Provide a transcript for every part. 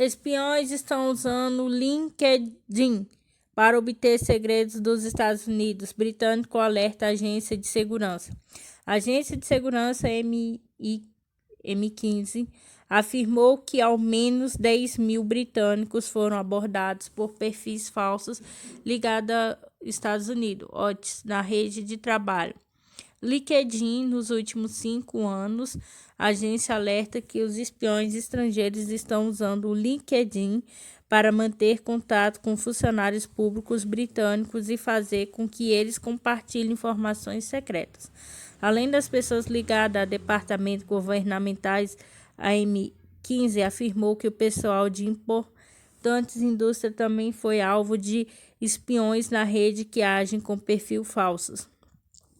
Espiões estão usando o LinkedIn para obter segredos dos Estados Unidos. Britânico alerta a agência de segurança. A agência de segurança M15 afirmou que ao menos 10.000 britânicos foram abordados por perfis falsos ligados aos Estados Unidos, na rede de trabalho. LinkedIn, nos últimos 5 anos, a agência alerta que os espiões estrangeiros estão usando o LinkedIn para manter contato com funcionários públicos britânicos e fazer com que eles compartilhem informações secretas. Além das pessoas ligadas a departamentos governamentais, a M15 afirmou que o pessoal de importantes indústrias também foi alvo de espiões na rede que agem com perfil falsos.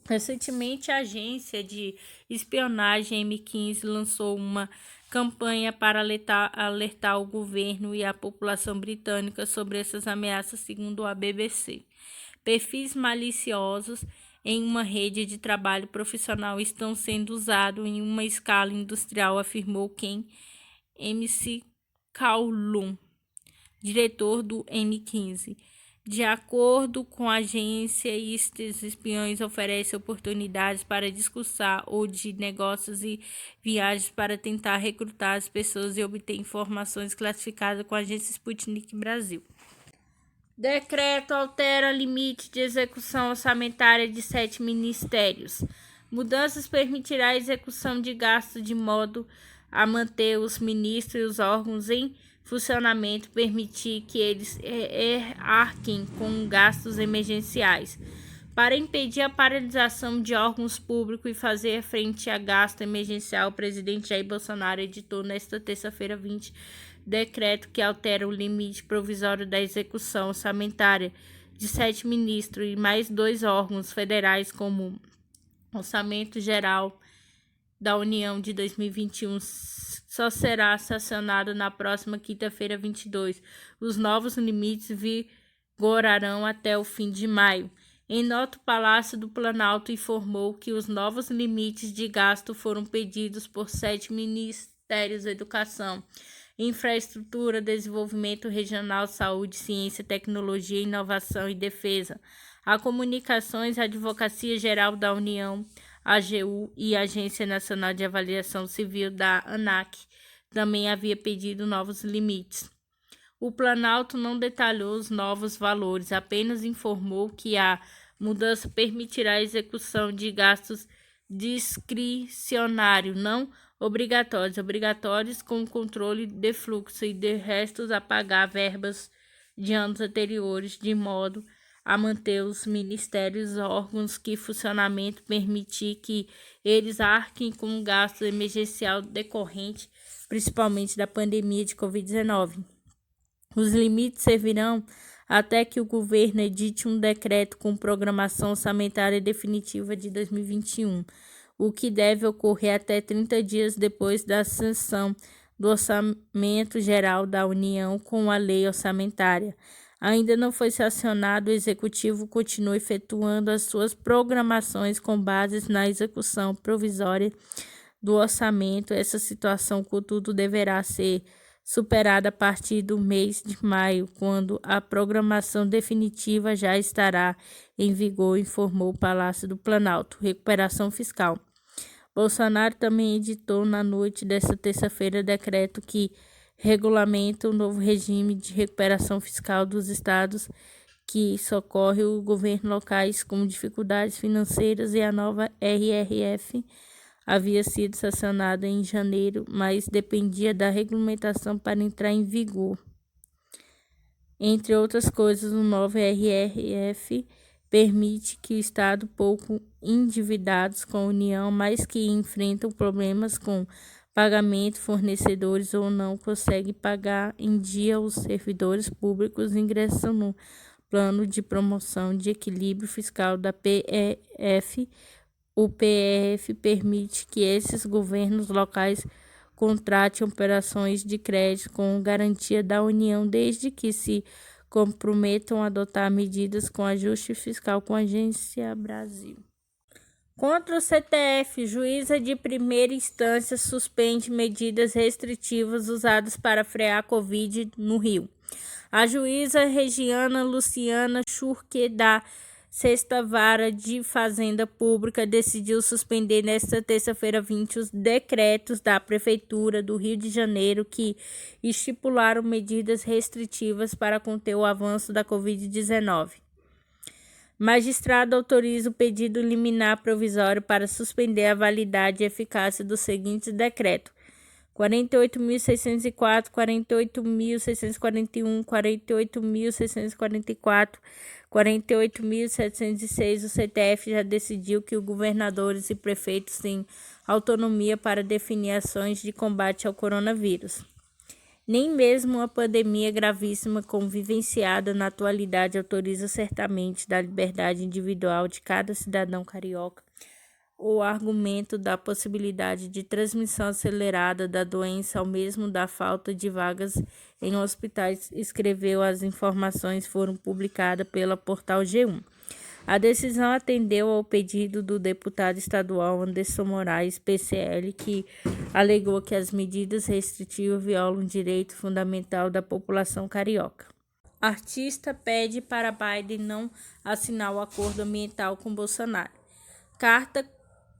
Recentemente, a agência de espionagem M15 lançou uma campanha para alertar o governo e a população britânica sobre essas ameaças, segundo a BBC. Perfis maliciosos em uma rede de trabalho profissional estão sendo usados em uma escala industrial, afirmou Ken McCallum, diretor do M15. De acordo com a agência, estes espiões oferecem oportunidades para discussão ou de negócios e viagens para tentar recrutar as pessoas e obter informações classificadas com a agência Sputnik Brasil. Decreto altera limite de execução orçamentária de 7 ministérios. Mudanças permitirá a execução de gastos de modo a manter os ministros e os órgãos em funcionamento, permitir que eles arquem com gastos emergenciais. Para impedir a paralisação de órgãos públicos e fazer frente a gasto emergencial, o presidente Jair Bolsonaro editou nesta terça-feira 20 decreto que altera o limite provisório da execução orçamentária de 7 ministros e mais 2 órgãos federais, como Orçamento Geral da União de 2021 só será sancionado na próxima quinta-feira, 22. Os novos limites vigorarão até o fim de maio. Em nota, o Palácio do Planalto informou que os novos limites de gasto foram pedidos por 7 ministérios: Educação, Infraestrutura, Desenvolvimento Regional, Saúde, Ciência, Tecnologia, Inovação e Defesa, a Comunicações, a Advocacia Geral da União, a AGU e a Agência Nacional de Avaliação Civil da ANAC também havia pedido novos limites. O Planalto não detalhou os novos valores, apenas informou que a mudança permitirá a execução de gastos discricionários, não obrigatórios com controle de fluxo e de restos a pagar verbas de anos anteriores, de modo a manter os ministérios órgãos que funcionamento permitir que eles arquem com o gasto emergencial decorrente, principalmente da pandemia de Covid-19. Os limites servirão até que o governo edite um decreto com programação orçamentária definitiva de 2021, o que deve ocorrer até 30 dias depois da sanção do Orçamento Geral da União com a Lei Orçamentária. Ainda não foi sancionado, o Executivo continua efetuando as suas programações com base na execução provisória do orçamento. Essa situação, contudo, deverá ser superada a partir do mês de maio, quando a programação definitiva já estará em vigor, informou o Palácio do Planalto. Recuperação fiscal. Bolsonaro também editou na noite desta terça-feira decreto que regulamenta o novo regime de recuperação fiscal dos estados que socorre os governos locais com dificuldades financeiras, e a nova RRF havia sido sancionada em janeiro, mas dependia da regulamentação para entrar em vigor. Entre outras coisas, o novo RRF permite que estados pouco endividados com a União, mas que enfrentam problemas com pagamento, fornecedores ou não conseguem pagar em dia os servidores públicos, ingressam no Plano de Promoção de Equilíbrio Fiscal da PEF. O PEF permite que esses governos locais contratem operações de crédito com garantia da União, desde que se comprometam a adotar medidas com ajuste fiscal com a Agência Brasil. Contra o CTF, juíza de primeira instância suspende medidas restritivas usadas para frear a Covid no Rio. A juíza Regiana Luciana Schurke, da Sexta Vara de Fazenda Pública, decidiu suspender nesta terça-feira 20 os decretos da Prefeitura do Rio de Janeiro que estipularam medidas restritivas para conter o avanço da Covid-19. Magistrado autoriza o pedido liminar provisório para suspender a validade e eficácia dos seguintes decretos: 48.604, 48.641, 48.644, 48.706. O CTF já decidiu que os governadores e prefeitos têm autonomia para definir ações de combate ao coronavírus. Nem mesmo uma pandemia gravíssima como vivenciada na atualidade autoriza certamente da liberdade individual de cada cidadão carioca. O argumento da possibilidade de transmissão acelerada da doença ao mesmo da falta de vagas em hospitais, escreveu. As informações foram publicadas pela Portal G1. A decisão atendeu ao pedido do deputado estadual Anderson Moraes, PCL, que alegou que as medidas restritivas violam o direito fundamental da população carioca. Artista pede para Biden não assinar o acordo ambiental com Bolsonaro. Carta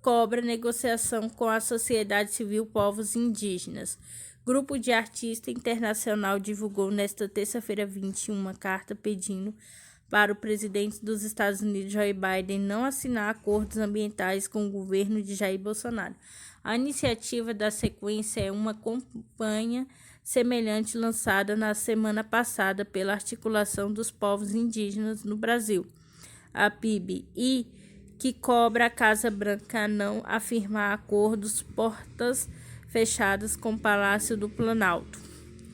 cobra negociação com a sociedade civil povos indígenas. Grupo de artista internacional divulgou nesta terça-feira 21 uma carta pedindo para o presidente dos Estados Unidos, Joe Biden, não assinar acordos ambientais com o governo de Jair Bolsonaro. A iniciativa da sequência é uma campanha semelhante lançada na semana passada pela Articulação dos Povos Indígenas no Brasil, a PIB, e que cobra a Casa Branca a não afirmar acordos portas fechadas com o Palácio do Planalto.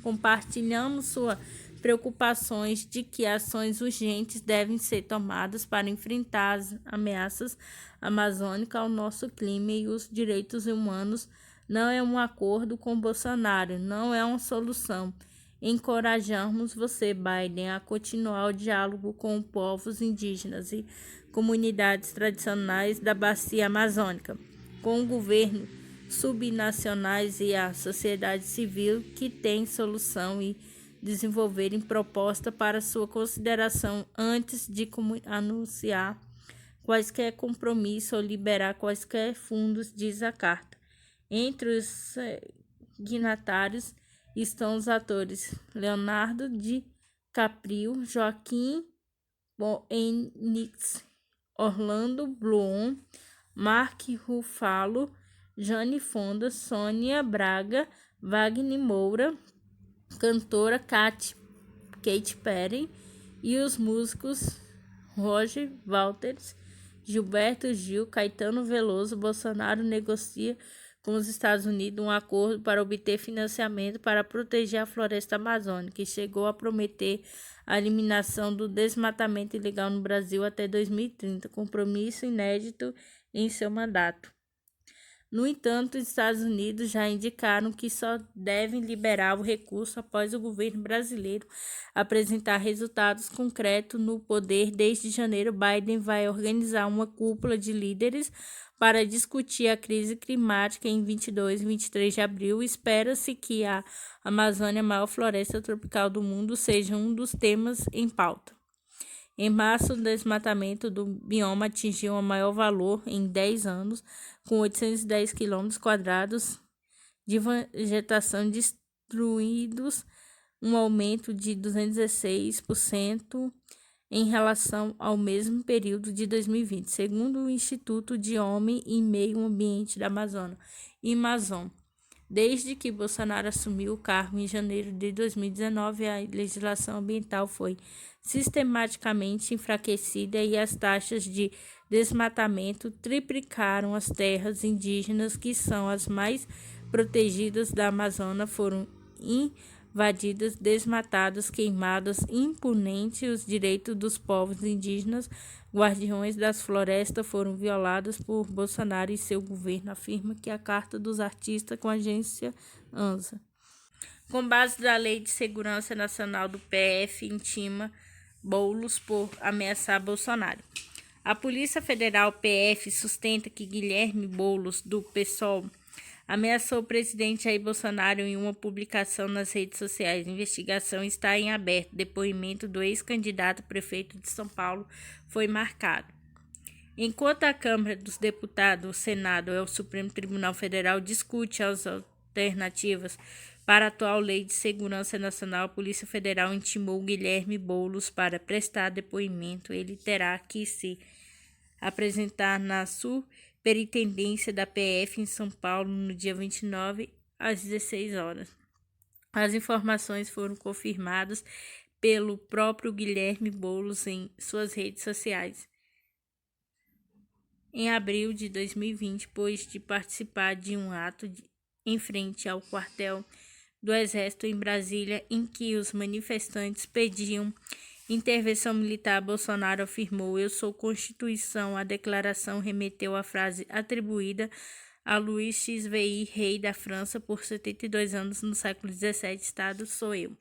Compartilhamos suas preocupações de que ações urgentes devem ser tomadas para enfrentar as ameaças amazônicas ao nosso clima e os direitos humanos. Não é um acordo com Bolsonaro, não é uma solução. Encorajamos você, Biden, a continuar o diálogo com povos indígenas e comunidades tradicionais da bacia amazônica, com o governo subnacionais e a sociedade civil que tem solução e desenvolverem proposta para sua consideração antes de anunciar quaisquer compromissos ou liberar quaisquer fundos, diz a carta. Entre os signatários estão os atores Leonardo DiCaprio, Joaquim Phoenix, Orlando Bloom, Mark Ruffalo, Jane Fonda, Sônia Braga, Wagner Moura, cantora Katy Perry e os músicos Roger Waters, Gilberto Gil, Caetano Veloso. Bolsonaro negocia com os Estados Unidos um acordo para obter financiamento para proteger a floresta amazônica e chegou a prometer a eliminação do desmatamento ilegal no Brasil até 2030, compromisso inédito em seu mandato. No entanto, os Estados Unidos já indicaram que só devem liberar o recurso após o governo brasileiro apresentar resultados concretos no poder. Desde janeiro, Biden vai organizar uma cúpula de líderes para discutir a crise climática em 22 e 23 de abril. Espera-se que a Amazônia, a maior floresta tropical do mundo, seja um dos temas em pauta. Em março, o desmatamento do bioma atingiu o maior valor em 10 anos, com 810 km² de vegetação destruídos, um aumento de 216% em relação ao mesmo período de 2020, segundo o Instituto de Homem e Meio Ambiente da Amazônia, Amazon. Desde que Bolsonaro assumiu o cargo em janeiro de 2019, a legislação ambiental foi sistematicamente enfraquecida e as taxas de desmatamento triplicaram. As terras indígenas, que são as mais protegidas da Amazônia, foram invadidas, desmatadas, queimadas impunemente. Os direitos dos povos indígenas, guardiões das florestas, foram violados por Bolsonaro e seu governo, afirma que a Carta dos Artistas com a agência ANSA. Com base na Lei de Segurança Nacional do PF, intima Boulos por ameaçar Bolsonaro. A Polícia Federal PF sustenta que Guilherme Boulos, do PSOL, ameaçou o presidente Jair Bolsonaro em uma publicação nas redes sociais. A investigação está em aberto. Depoimento do ex-candidato prefeito de São Paulo foi marcado. Enquanto a Câmara dos Deputados, o Senado e o Supremo Tribunal Federal discute as alternativas para a atual Lei de Segurança Nacional, a Polícia Federal intimou Guilherme Boulos para prestar depoimento. Ele terá que se apresentar na Superintendência da PF em São Paulo no dia 29, às 16 horas. As informações foram confirmadas pelo próprio Guilherme Boulos em suas redes sociais. Em abril de 2020, depois de participar de um ato em frente ao quartel do Exército em Brasília, em que os manifestantes pediam intervenção militar, Bolsonaro afirmou: "Eu sou Constituição". A declaração remeteu à frase atribuída a Luís XVI, rei da França por 72 anos no século XVII, Estado sou eu.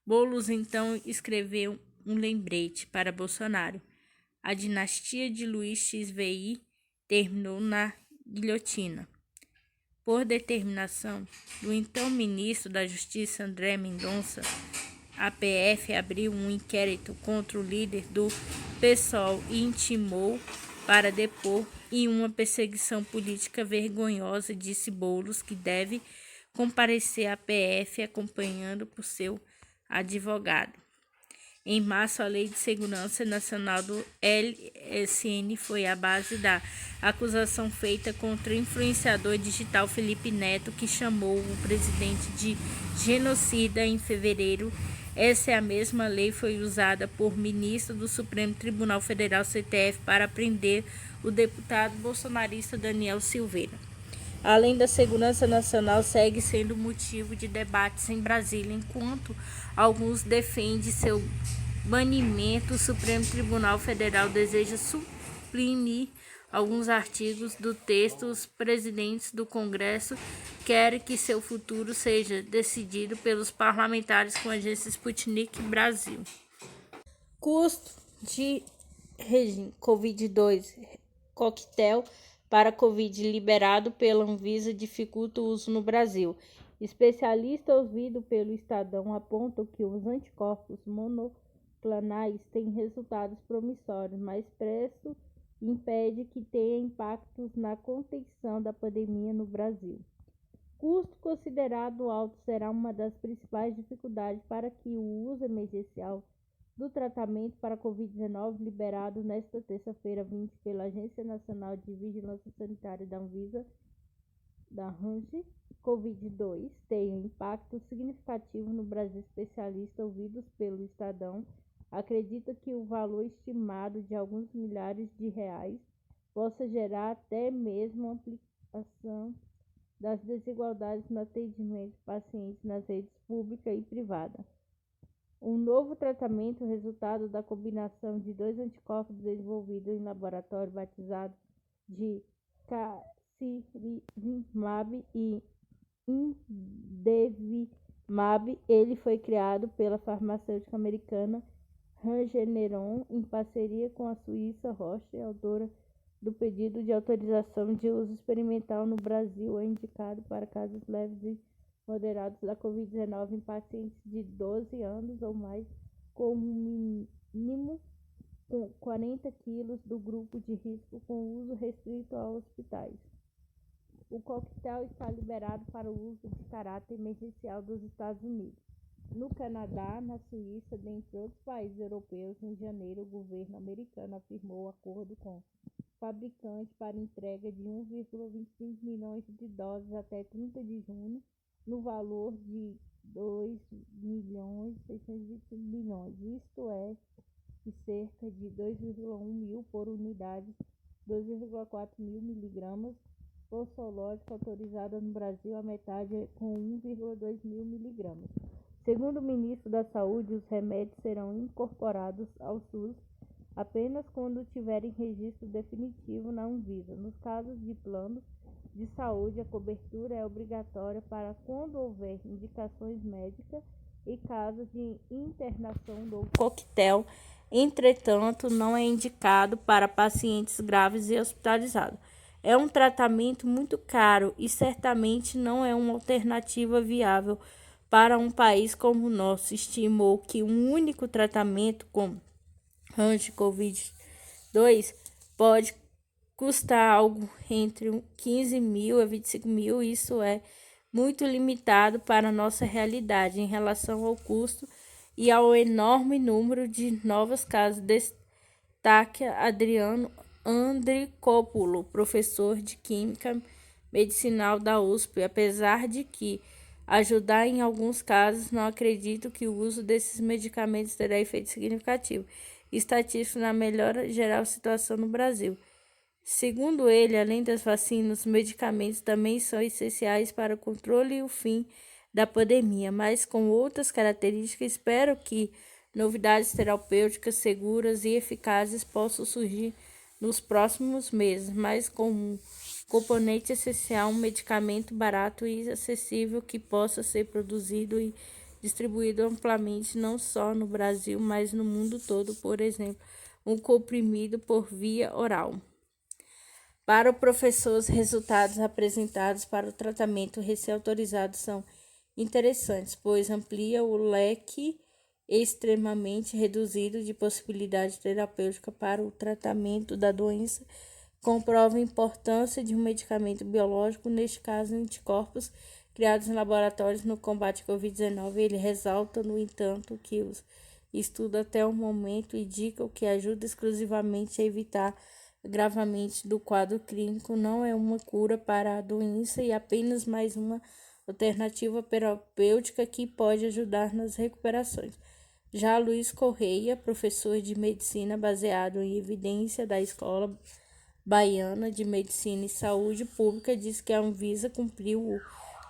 Boulos então escreveu um lembrete para Bolsonaro. A dinastia de Luís XVI terminou na guilhotina. Por determinação do então ministro da Justiça, André Mendonça, a PF abriu um inquérito contra o líder do PSOL e intimou para depor em uma perseguição política vergonhosa, disse Boulos, que deve comparecer à PF acompanhado por seu advogado. Em março, a Lei de Segurança Nacional do LSN foi a base da acusação feita contra o influenciador digital Felipe Neto, que chamou o presidente de genocida em fevereiro. Essa é a mesma lei que foi usada por ministro do Supremo Tribunal Federal, STF, para prender o deputado bolsonarista Daniel Silveira. Além da segurança nacional, segue sendo motivo de debates em Brasília, enquanto alguns defendem seu banimento. O Supremo Tribunal Federal deseja suprimir alguns artigos do texto. Os presidentes do Congresso querem que seu futuro seja decidido pelos parlamentares com a agência Sputnik Brasil. Custo de regime Covid-2 coquetel para Covid liberado pela Anvisa dificulta o uso no Brasil. Especialista ouvido pelo Estadão apontam que os anticorpos monoclonais têm resultados promissórios, mas preço impede que tenha impactos na contenção da pandemia no Brasil. Custo considerado alto será uma das principais dificuldades para que o uso emergencial do tratamento para Covid-19, liberado nesta terça-feira 20 pela Agência Nacional de Vigilância Sanitária da Anvisa, da RANGE, Covid-2, tenha impacto significativo no Brasil. Especialistas ouvidos pelo Estadão acreditam que o valor estimado de alguns milhares de reais possa gerar até mesmo ampliação das desigualdades no atendimento de pacientes nas redes pública e privada. Um novo tratamento, resultado da combinação de dois anticorpos desenvolvidos em laboratório, batizado de Casirivimab e Imdevimab, ele foi criado pela farmacêutica americana Regeneron em parceria com a suíça Roche, autora do pedido de autorização de uso experimental no Brasil. É indicado para casos leves e moderados da Covid-19 em pacientes de 12 anos ou mais, com um mínimo com 40 quilos do grupo de risco, com uso restrito a hospitais. O coquetel está liberado para o uso de caráter emergencial dos Estados Unidos. No Canadá, na Suíça, dentre outros países europeus, em janeiro, o governo americano afirmou acordo com o fabricante para entrega de 1,25 milhões de doses até 30 de junho, no valor de 2.625 milhões, isto é, de cerca de 2,1 mil por unidade, 2,4 mil miligramas possológica autorizada no Brasil, a metade com 1,2 mil miligramas. Segundo o ministro da Saúde, os remédios serão incorporados ao SUS apenas quando tiverem registro definitivo na Anvisa. Nos casos de planos de saúde, a cobertura é obrigatória para quando houver indicações médicas e casos de internação do coquetel Entretanto, não é indicado para pacientes graves e hospitalizados. É um tratamento muito caro e certamente não é uma alternativa viável para um país como o nosso. Estimou que um único tratamento com anti-Covid-2 pode custar algo entre 15 mil a 25 mil. Isso é muito limitado para a nossa realidade em relação ao custo e ao enorme número de novos casos, destaca Adriano Andricópulo, professor de Química Medicinal da USP. Apesar de que ajudar em alguns casos, não acredito que o uso desses medicamentos terá efeito significativo estatístico na melhora geral da situação no Brasil. Segundo ele, além das vacinas, os medicamentos também são essenciais para o controle e o fim da pandemia, mas com outras características. Espero que novidades terapêuticas seguras e eficazes possam surgir nos próximos meses, mas com um componente essencial, um medicamento barato e acessível que possa ser produzido e distribuído amplamente, não só no Brasil, mas no mundo todo. Por exemplo, um comprimido por via oral. Para o professor, os resultados apresentados para o tratamento recém-autorizado são interessantes, pois amplia o leque extremamente reduzido de possibilidade terapêutica para o tratamento da doença, comprova a importância de um medicamento biológico, neste caso anticorpos, criados em laboratórios no combate à Covid-19. Ele ressalta, no entanto, que os estudos até o momento indicam que ajuda exclusivamente a evitar agravamento do quadro clínico, não é uma cura para a doença e apenas mais uma alternativa terapêutica que pode ajudar nas recuperações. Já Luiz Correia, professor de medicina baseado em evidência da Escola Baiana de Medicina e Saúde Pública, diz que a Anvisa cumpriu o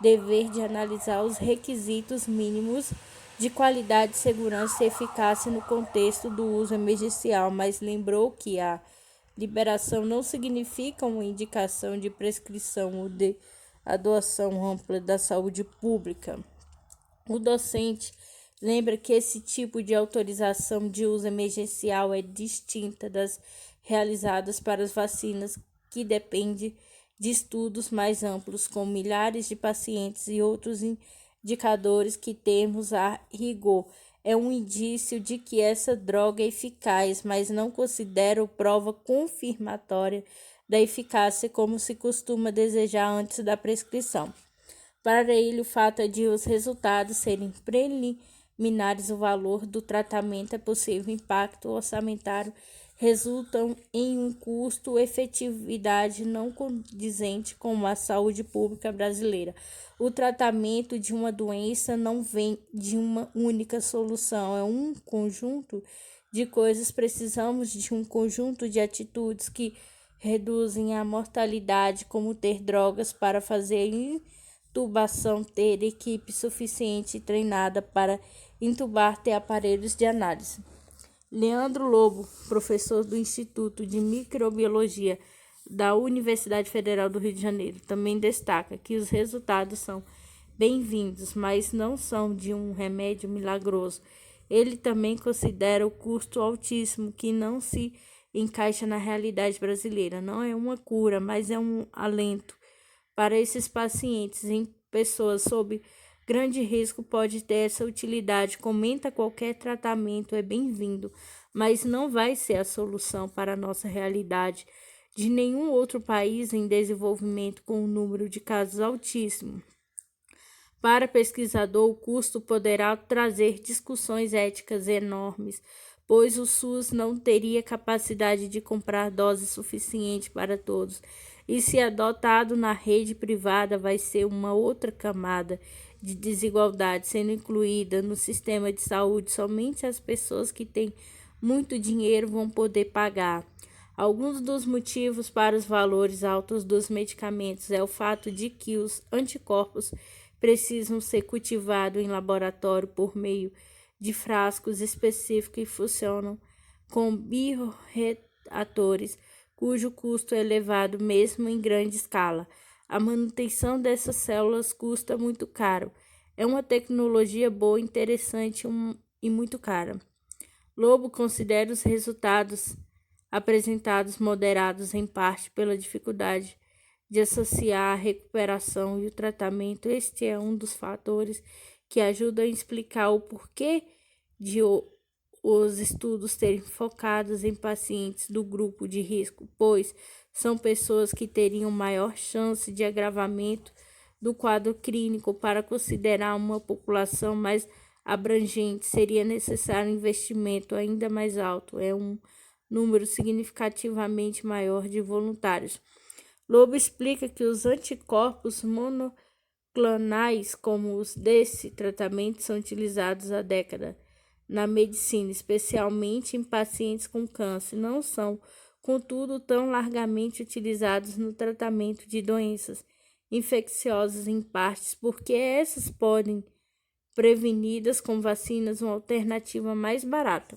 dever de analisar os requisitos mínimos de qualidade, segurança e eficácia no contexto do uso emergencial, mas lembrou que a liberação não significa uma indicação de prescrição ou de adoção ampla da saúde pública. O docente lembra que esse tipo de autorização de uso emergencial é distinta das realizadas para as vacinas, que depende de estudos mais amplos, com milhares de pacientes e outros indicadores que temos a rigor. É um indício de que essa droga é eficaz, mas não considero prova confirmatória da eficácia como se costuma desejar antes da prescrição. Para ele, o fato é de os resultados serem preliminares, o valor do tratamento é possível impacto orçamentário resultam em um custo-efetividade não condizente com a saúde pública brasileira. O tratamento de uma doença não vem de uma única solução, é um conjunto de coisas. Precisamos de um conjunto de atitudes que reduzem a mortalidade, como ter drogas para fazer intubação, ter equipe suficiente treinada para intubar, ter aparelhos de análise. Leandro Lobo, professor do Instituto de Microbiologia da Universidade Federal do Rio de Janeiro, também destaca que os resultados são bem-vindos, mas não são de um remédio milagroso. Ele também considera o custo altíssimo, que não se encaixa na realidade brasileira. Não é uma cura, mas é um alento para esses pacientes. Em pessoas sob grande risco pode ter essa utilidade. Comenta: qualquer tratamento é bem-vindo, mas não vai ser a solução para a nossa realidade de nenhum outro país em desenvolvimento com um número de casos altíssimo. Para pesquisador, o custo poderá trazer discussões éticas enormes, pois o SUS não teria capacidade de comprar doses suficiente para todos, e se adotado na rede privada vai ser uma outra camada de desigualdade, sendo incluída no sistema de saúde. Somente as pessoas que têm muito dinheiro vão poder pagar. Alguns dos motivos para os valores altos dos medicamentos é o fato de que os anticorpos precisam ser cultivados em laboratório por meio de frascos específicos e funcionam com bioreatores, cujo custo é elevado mesmo em grande escala. A manutenção dessas células custa muito caro. É uma tecnologia boa, interessante e muito cara. Lobo considera os resultados apresentados moderados em parte pela dificuldade de associar a recuperação e o tratamento. Este é um dos fatores que ajuda a explicar o porquê de os estudos terem focados em pacientes do grupo de risco, pois são pessoas que teriam maior chance de agravamento do quadro clínico. Para considerar uma população mais abrangente, seria necessário um investimento ainda mais alto, um número significativamente maior de voluntários. Lobo explica que os anticorpos monoclonais, como os desse tratamento, são utilizados há décadas na medicina, especialmente em pacientes com câncer. Não são, contudo, tão largamente utilizados no tratamento de doenças infecciosas, em partes porque essas podem prevenidas com vacinas, uma alternativa mais barata.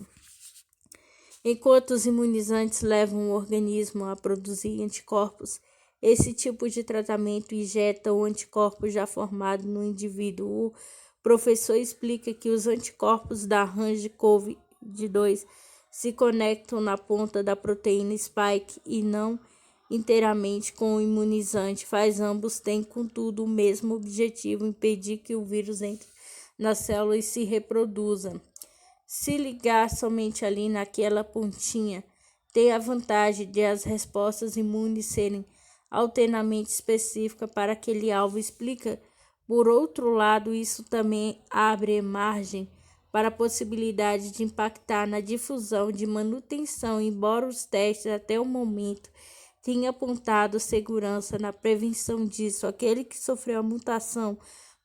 Enquanto os imunizantes levam o organismo a produzir anticorpos, esse tipo de tratamento injeta o anticorpo já formado no indivíduo. O professor explica que os anticorpos da SARS-CoV-2 se conectam na ponta da proteína spike e não inteiramente com o imunizante. Ambos têm, contudo, o mesmo objetivo: impedir que o vírus entre na célula e se reproduza. Se ligar somente ali naquela pontinha, tem a vantagem de as respostas imunes serem altamente específicas para aquele alvo, explica. Por outro lado, isso também abre margem para a possibilidade de impactar na difusão de manutenção, embora os testes até o momento tenham apontado segurança na prevenção disso. Aquele que sofreu a mutação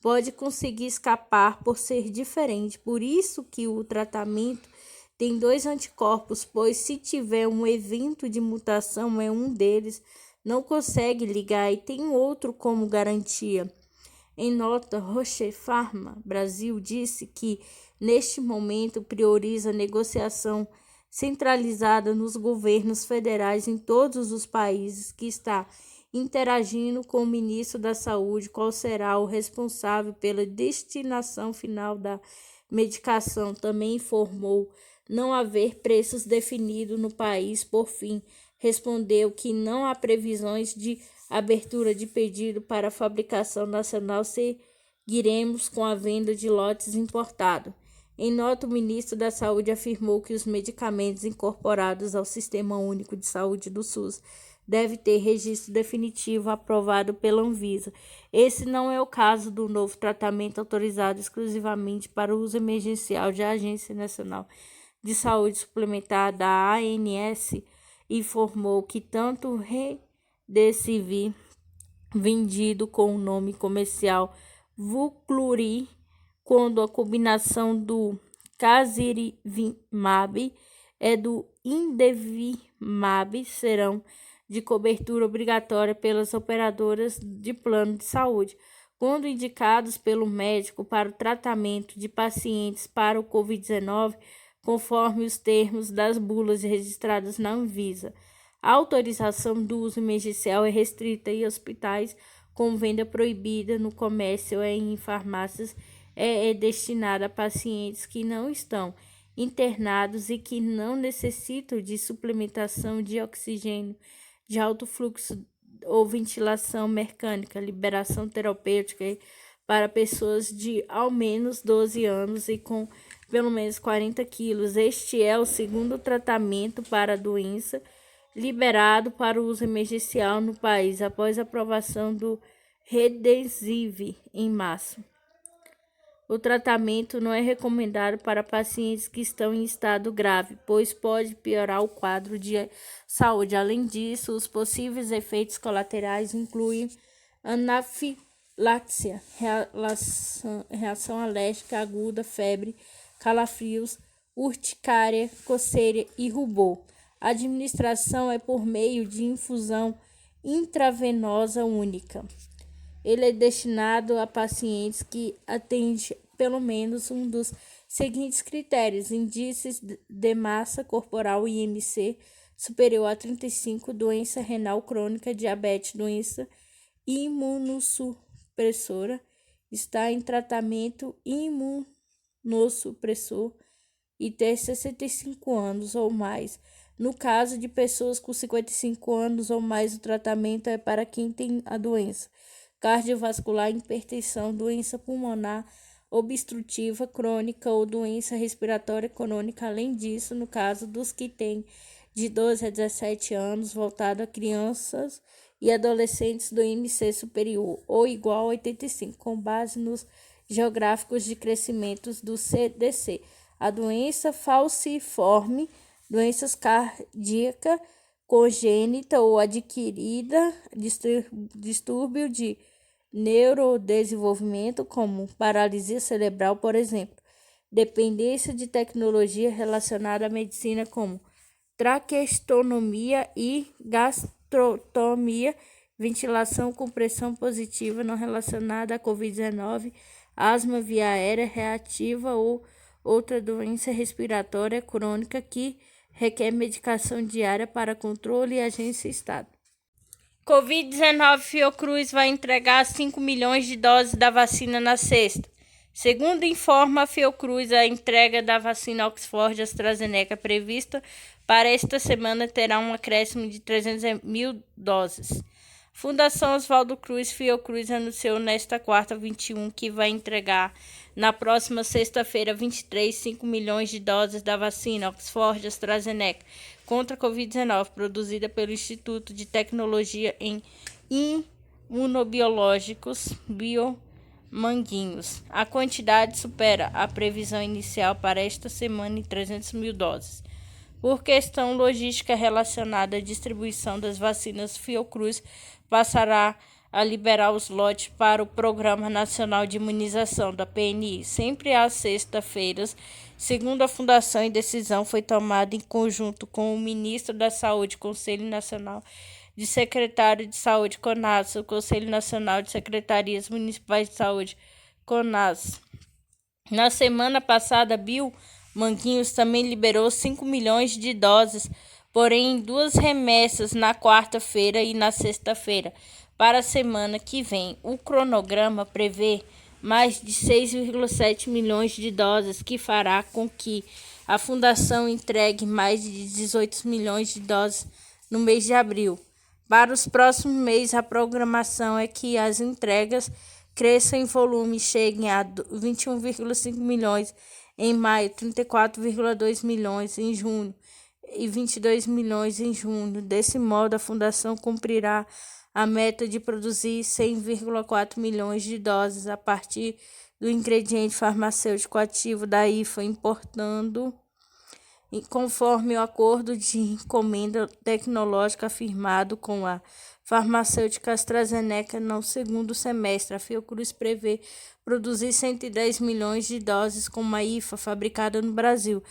pode conseguir escapar por ser diferente. Por isso que o tratamento tem dois anticorpos, pois se tiver um evento de mutação, um deles não consegue ligar e tem outro como garantia. Em nota, Roche Pharma Brasil disse que, neste momento, prioriza a negociação centralizada nos governos federais em todos os países, que está interagindo com o ministro da Saúde, qual será o responsável pela destinação final da medicação. Também informou não haver preços definidos no país. Por fim, respondeu que não há previsões de abertura de pedido para a fabricação nacional. Seguiremos com a venda de lotes importados. Em nota, o ministro da Saúde afirmou que os medicamentos incorporados ao Sistema Único de Saúde do SUS devem ter registro definitivo aprovado pela Anvisa. Esse não é o caso do novo tratamento autorizado exclusivamente para uso emergencial da Agência Nacional de Saúde Suplementar, da ANS, informou que tanto o Remdesivir, vendido com o nome comercial Vucluri, quando a combinação do Casirivimab e do Indevimab serão de cobertura obrigatória pelas operadoras de plano de saúde, quando indicados pelo médico para o tratamento de pacientes para o Covid-19, conforme os termos das bulas registradas na Anvisa. A autorização do uso emergencial é restrita em hospitais com venda proibida no comércio e em farmácias. É destinada a pacientes que não estão internados e que não necessitam de suplementação de oxigênio de alto fluxo ou ventilação mecânica. Liberação terapêutica para pessoas de ao menos 12 anos e com pelo menos 40 quilos. Este é o segundo tratamento para a doença liberado para o uso emergencial no país, após a aprovação do Remdesivir em março. O tratamento não é recomendado para pacientes que estão em estado grave, pois pode piorar o quadro de saúde. Além disso, os possíveis efeitos colaterais incluem anafilaxia, reação alérgica aguda, febre, calafrios, urticária, coceira e rubor. A administração é por meio de infusão intravenosa única. Ele é destinado a pacientes que atendem pelo menos um dos seguintes critérios: índices de massa corporal IMC superior a 35, doença renal crônica, diabetes, doença imunossupressora, está em tratamento imunossupressor, e ter 65 anos ou mais. No caso de pessoas com 55 anos ou mais, o tratamento é para quem tem a doença cardiovascular, hipertensão, doença pulmonar obstrutiva crônica ou doença respiratória crônica. Além disso, no caso dos que têm de 12 a 17 anos, voltado a crianças e adolescentes do IMC superior ou igual a 85, com base nos geográficos de crescimento do CDC. A doença falciforme, doenças cardíaca congênita ou adquirida, distúrbio de neurodesenvolvimento, como paralisia cerebral, por exemplo, dependência de tecnologia relacionada à medicina, como traqueotomia e gastrotomia, ventilação com pressão positiva não relacionada à Covid-19, asma via aérea reativa ou outra doença respiratória crônica que requer medicação diária para controle e agência Estado. Covid-19, Fiocruz vai entregar 5 milhões de doses da vacina na sexta. Segundo informa a Fiocruz, a entrega da vacina Oxford AstraZeneca prevista para esta semana terá um acréscimo de 300 mil doses. Fundação Oswaldo Cruz Fiocruz anunciou nesta quarta 21 que vai entregar na próxima sexta-feira 23 5 milhões de doses da vacina Oxford AstraZeneca contra a Covid-19, produzida pelo Instituto de Tecnologia em Imunobiológicos Biomanguinhos. A quantidade supera a previsão inicial para esta semana em 300 mil doses. Por questão logística relacionada à distribuição das vacinas, Fiocruz passará a liberar os lotes para o Programa Nacional de Imunização da PNI, sempre às sextas-feiras. Segundo a Fundação, a decisão foi tomada em conjunto com o Ministro da Saúde, Conselho Nacional de Secretário de Saúde, CONAS, o Conselho Nacional de Secretarias Municipais de Saúde, CONAS. Na semana passada, Manguinhos também liberou 5 milhões de doses, porém em duas remessas na quarta-feira e na sexta-feira. Para a semana que vem, o cronograma prevê mais de 6,7 milhões de doses, que fará com que a Fundação entregue mais de 18 milhões de doses no mês de abril. Para os próximos meses, a programação é que as entregas cresçam em volume e cheguem a 21,5 milhões em maio, 34,2 milhões em junho e 22 milhões em junho. Desse modo, a Fundação cumprirá a meta de produzir 100,4 milhões de doses a partir do ingrediente farmacêutico ativo da IFA, importando, conforme o acordo de encomenda tecnológica firmado com a farmacêutica AstraZeneca no segundo semestre. A Fiocruz prevê produzir 110 milhões de doses com uma IFA fabricada no Brasil.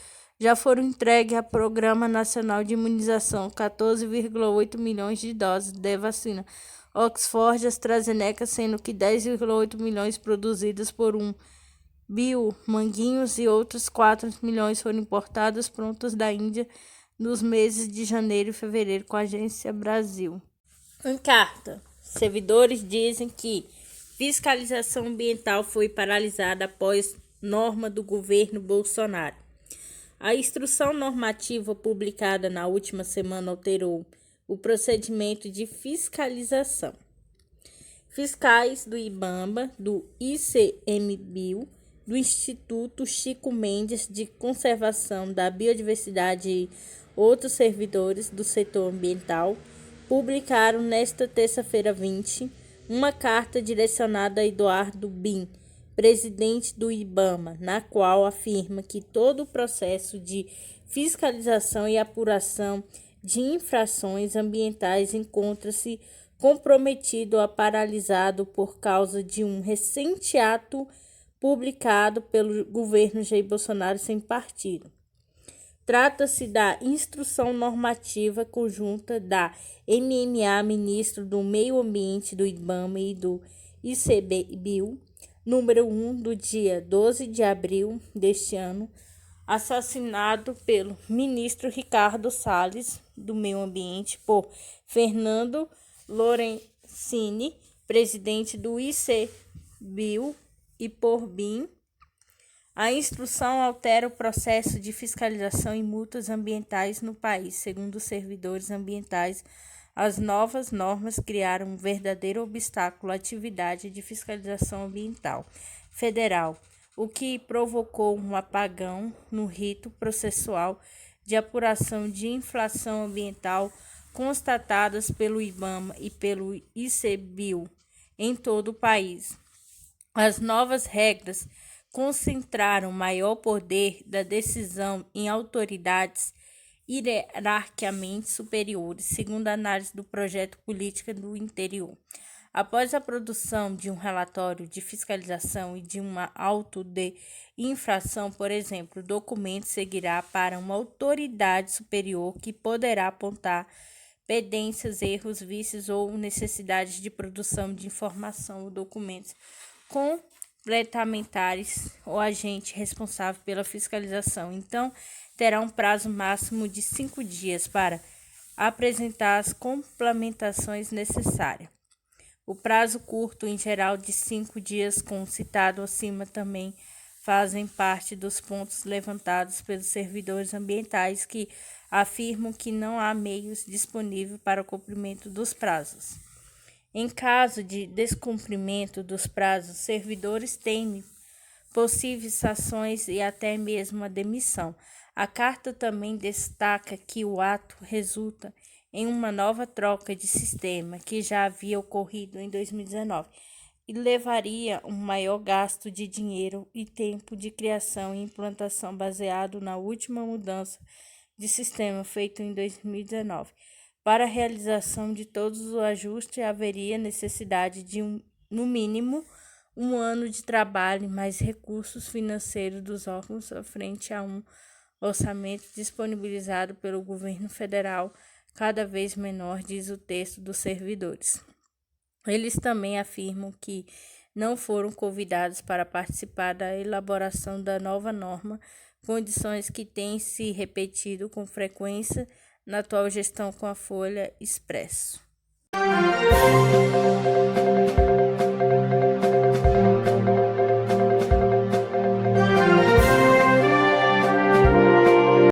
Já foram entregues ao Programa Nacional de Imunização 14,8 milhões de doses de vacina Oxford AstraZeneca, sendo que 10,8 milhões produzidas por Manguinhos e outros 4 milhões foram importadas prontas da Índia nos meses de janeiro e fevereiro com a Agência Brasil. Em carta, servidores dizem que fiscalização ambiental foi paralisada após norma do governo Bolsonaro. A instrução normativa publicada na última semana alterou o procedimento de fiscalização. Fiscais do IBAMA, do ICMBio, do Instituto Chico Mendes de Conservação da Biodiversidade e outros servidores do setor ambiental publicaram nesta terça-feira 20 uma carta direcionada a Eduardo Bin, presidente do IBAMA, na qual afirma que todo o processo de fiscalização e apuração de infrações ambientais encontra-se comprometido ou paralisado por causa de um recente ato publicado pelo governo Jair Bolsonaro sem partido. Trata-se da Instrução Normativa Conjunta da MMA, Ministro do Meio Ambiente do IBAMA e do ICMBio, número 1, do dia 12 de abril deste ano, assassinado pelo ministro Ricardo Salles, do Meio Ambiente, por Fernando Lorenzini, presidente do ICMBio, e por Bin, A instrução altera o processo de fiscalização e multas ambientais no país. Segundo os servidores ambientais, as novas normas criaram um verdadeiro obstáculo à atividade de fiscalização ambiental federal, o que provocou um apagão no rito processual de apuração de infração ambiental constatadas pelo IBAMA e pelo ICBio em todo o país. As novas regras concentraram maior poder da decisão em autoridades hierarquicamente superiores, segundo a análise do projeto Política do Interior. Após a produção de um relatório de fiscalização e de uma auto de infração, por exemplo, o documento seguirá para uma autoridade superior que poderá apontar pendências, erros, vícios ou necessidades de produção de informação ou documentos complementares ao agente responsável pela fiscalização. Então, terá um prazo máximo de 5 dias para apresentar as complementações necessárias. O prazo curto, em geral, de 5 dias, como citado acima, também fazem parte dos pontos levantados pelos servidores ambientais que afirmam que não há meios disponíveis para o cumprimento dos prazos. Em caso de descumprimento dos prazos, servidores temem possíveis sanções e até mesmo a demissão. A carta também destaca que o ato resulta em uma nova troca de sistema que já havia ocorrido em 2019 e levaria um maior gasto de dinheiro e tempo de criação e implantação baseado na última mudança de sistema feito em 2019. Para a realização de todos os ajustes, haveria necessidade de, no mínimo, um ano de trabalho e mais recursos financeiros dos órgãos frente a um orçamento disponibilizado pelo governo federal cada vez menor, diz o texto dos servidores. Eles também afirmam que não foram convidados para participar da elaboração da nova norma, condições que têm se repetido com frequência na atual gestão com a Folha Expresso.